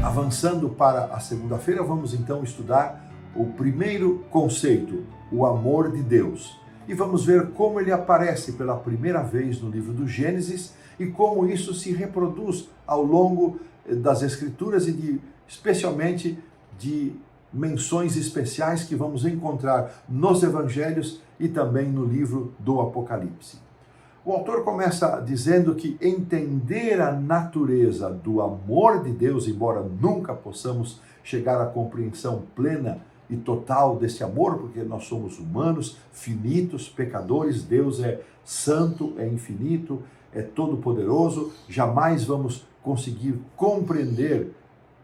Avançando para a segunda-feira, vamos então estudar o primeiro conceito, o amor de Deus. E vamos ver como ele aparece pela primeira vez no livro do Gênesis e como isso se reproduz ao longo das Escrituras e especialmente de menções especiais que vamos encontrar nos Evangelhos e também no livro do Apocalipse. O autor começa dizendo que entender a natureza do amor de Deus, embora nunca possamos chegar à compreensão plena e total desse amor, porque nós somos humanos, finitos, pecadores, Deus é santo, é infinito, é todo-poderoso, jamais vamos conseguir compreender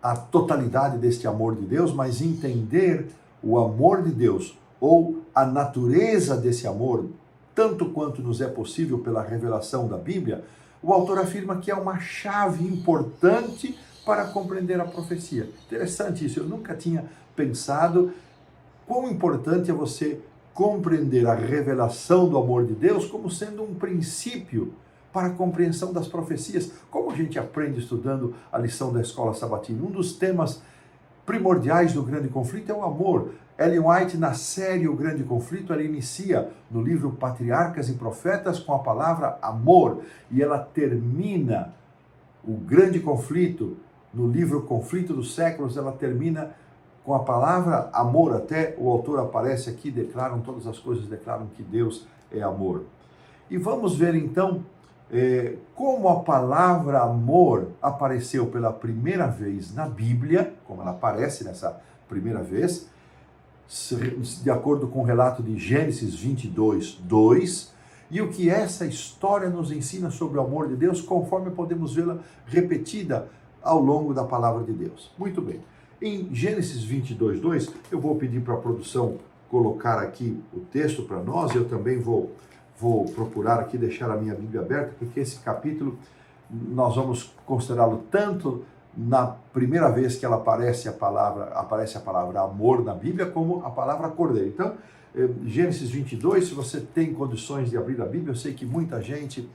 a totalidade deste amor de Deus, mas entender o amor de Deus ou a natureza desse amor, tanto quanto nos é possível pela revelação da Bíblia, o autor afirma que é uma chave importante para compreender a profecia. Interessante isso, eu nunca tinha pensado quão importante é você compreender a revelação do amor de Deus como sendo um princípio para a compreensão das profecias. Como a gente aprende estudando a lição da escola sabatina, um dos temas primordiais do grande conflito é o amor. Ellen White, na série O Grande Conflito, ela inicia no livro Patriarcas e Profetas com a palavra amor, e ela termina o grande conflito, no livro Conflito dos Séculos, ela termina com a palavra amor. Até o autor aparece aqui, todas as coisas declaram que Deus é amor. E vamos ver então como a palavra amor apareceu pela primeira vez na Bíblia, como ela aparece nessa primeira vez, de acordo com o relato de Gênesis 22, 2, e o que essa história nos ensina sobre o amor de Deus, conforme podemos vê-la repetida ao longo da palavra de Deus. Muito bem. Em Gênesis 22, 2, eu vou pedir para a produção colocar aqui o texto para nós, eu também vou procurar aqui deixar a minha Bíblia aberta, porque esse capítulo nós vamos considerá-lo tanto na primeira vez que ela aparece a palavra amor na Bíblia, como a palavra cordeiro. Então, Gênesis 22, se você tem condições de abrir a Bíblia, eu sei que muita gente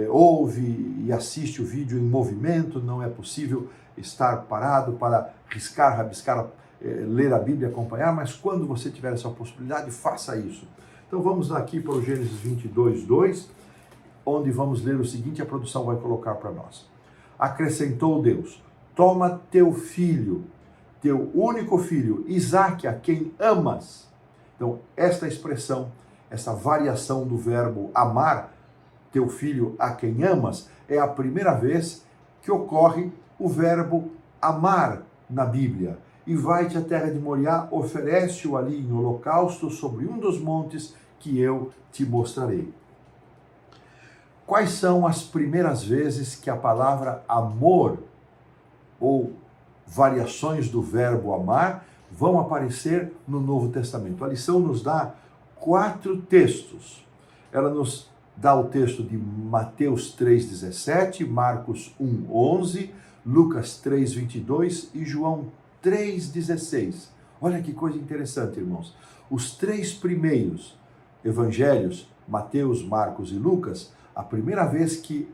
ouve e assiste o vídeo em movimento, não é possível estar parado para riscar, rabiscar, ler a Bíblia e acompanhar, mas quando você tiver essa possibilidade, faça isso. Então vamos aqui para o Gênesis 22, 2, onde vamos ler o seguinte, a produção vai colocar para nós. Acrescentou Deus: toma teu filho, teu único filho, Isaque, a quem amas. Então, esta expressão, essa variação do verbo amar, teu filho a quem amas, é a primeira vez que ocorre o verbo amar na Bíblia. E vai-te à terra de Moriá, oferece-o ali em holocausto sobre um dos montes que eu te mostrarei. Quais são as primeiras vezes que a palavra amor ou variações do verbo amar vão aparecer no Novo Testamento? A lição nos dá 4 textos. Ela nos dá o texto de Mateus 3,17, Marcos 1,11, Lucas 3,22 e João 3,16. Olha que coisa interessante, irmãos. Os 3 primeiros evangelhos, Mateus, Marcos e Lucas, a primeira vez que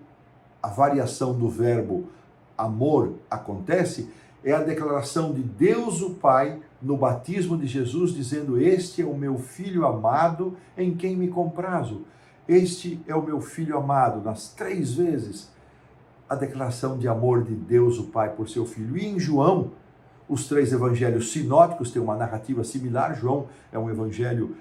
a variação do verbo amor acontece é a declaração de Deus o Pai no batismo de Jesus, dizendo: este é o meu filho amado em quem me comprazo. Este é o meu filho amado. Nas 3 vezes a declaração de amor de Deus o Pai por seu filho. E em João, os 3 evangelhos sinóticos têm uma narrativa similar. João é um evangelho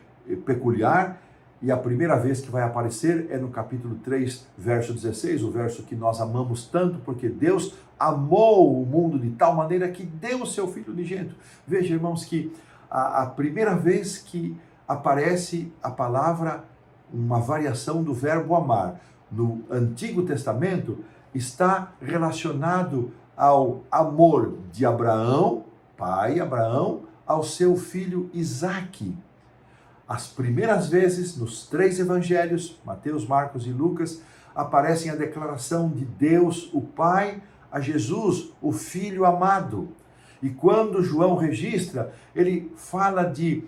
peculiar, e a primeira vez que vai aparecer é no capítulo 3, verso 16, o verso que nós amamos tanto, porque Deus amou o mundo de tal maneira que deu o seu Filho unigênito. Veja, irmãos, que a primeira vez que aparece a palavra, uma variação do verbo amar, no Antigo Testamento, está relacionado ao amor de Abraão, pai Abraão, ao seu filho Isaque. As primeiras vezes, nos 3 evangelhos, Mateus, Marcos e Lucas, aparecem a declaração de Deus, o Pai, a Jesus, o Filho amado. E quando João registra, ele fala de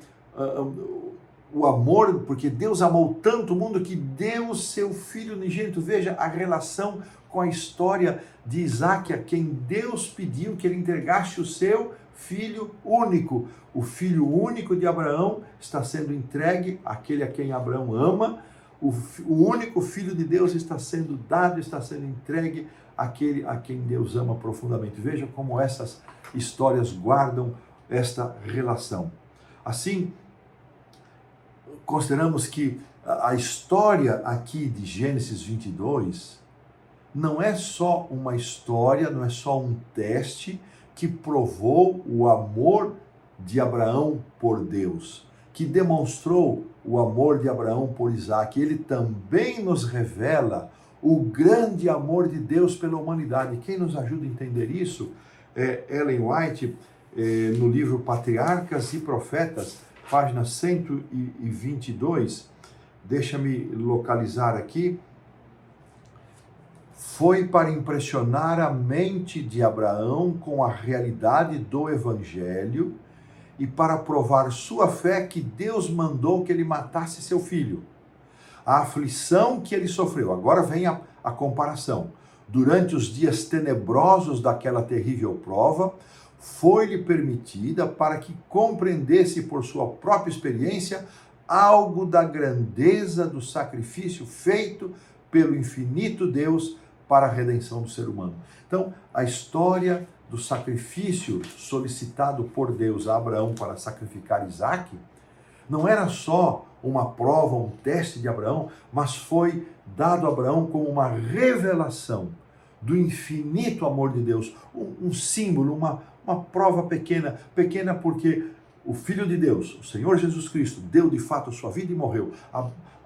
o amor, porque Deus amou tanto o mundo que deu o seu Filho unigênito. Veja a relação com a história de Isaac, a quem Deus pediu que ele entregasse o seu Filho único. O Filho único de Abraão está sendo entregue àquele a quem Abraão ama. O único Filho de Deus está sendo dado, está sendo entregue àquele a quem Deus ama profundamente. Veja como essas histórias guardam esta relação. Assim, consideramos que a história aqui de Gênesis 22 não é só uma história, não é só um teste que provou o amor de Abraão por Deus, que demonstrou o amor de Abraão por Isaac. Ele também nos revela o grande amor de Deus pela humanidade. Quem nos ajuda a entender isso é Ellen White, no livro Patriarcas e Profetas, página 122, deixa-me localizar aqui. Foi para impressionar a mente de Abraão com a realidade do Evangelho e para provar sua fé que Deus mandou que ele matasse seu filho. A aflição que ele sofreu, agora vem a comparação, durante os dias tenebrosos daquela terrível prova, foi-lhe permitida para que compreendesse por sua própria experiência algo da grandeza do sacrifício feito pelo infinito Deus para a redenção do ser humano. Então, a história do sacrifício solicitado por Deus a Abraão para sacrificar Isaac não era só uma prova, um teste de Abraão, mas foi dado a Abraão como uma revelação do infinito amor de Deus, um símbolo, uma prova pequena porque o Filho de Deus, o Senhor Jesus Cristo, deu de fato a sua vida e morreu.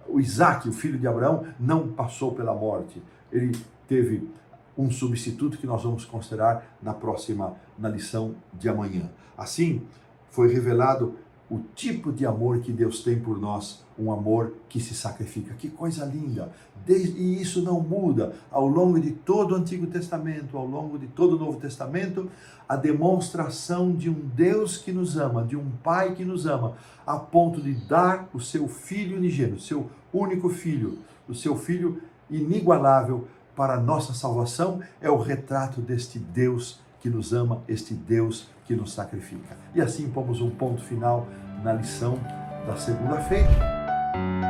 O Isaac, o filho de Abraão, não passou pela morte. Ele teve um substituto que nós vamos considerar na lição de amanhã. Assim, foi revelado o tipo de amor que Deus tem por nós, um amor que se sacrifica. Que coisa linda! E isso não muda ao longo de todo o Antigo Testamento, ao longo de todo o Novo Testamento, a demonstração de um Deus que nos ama, de um Pai que nos ama, a ponto de dar o seu Filho unigênito, seu único Filho, o seu Filho inigualável para a nossa salvação. É o retrato deste Deus que nos ama, este Deus que nos sacrifica. E assim pomos um ponto final na lição da segunda-feira.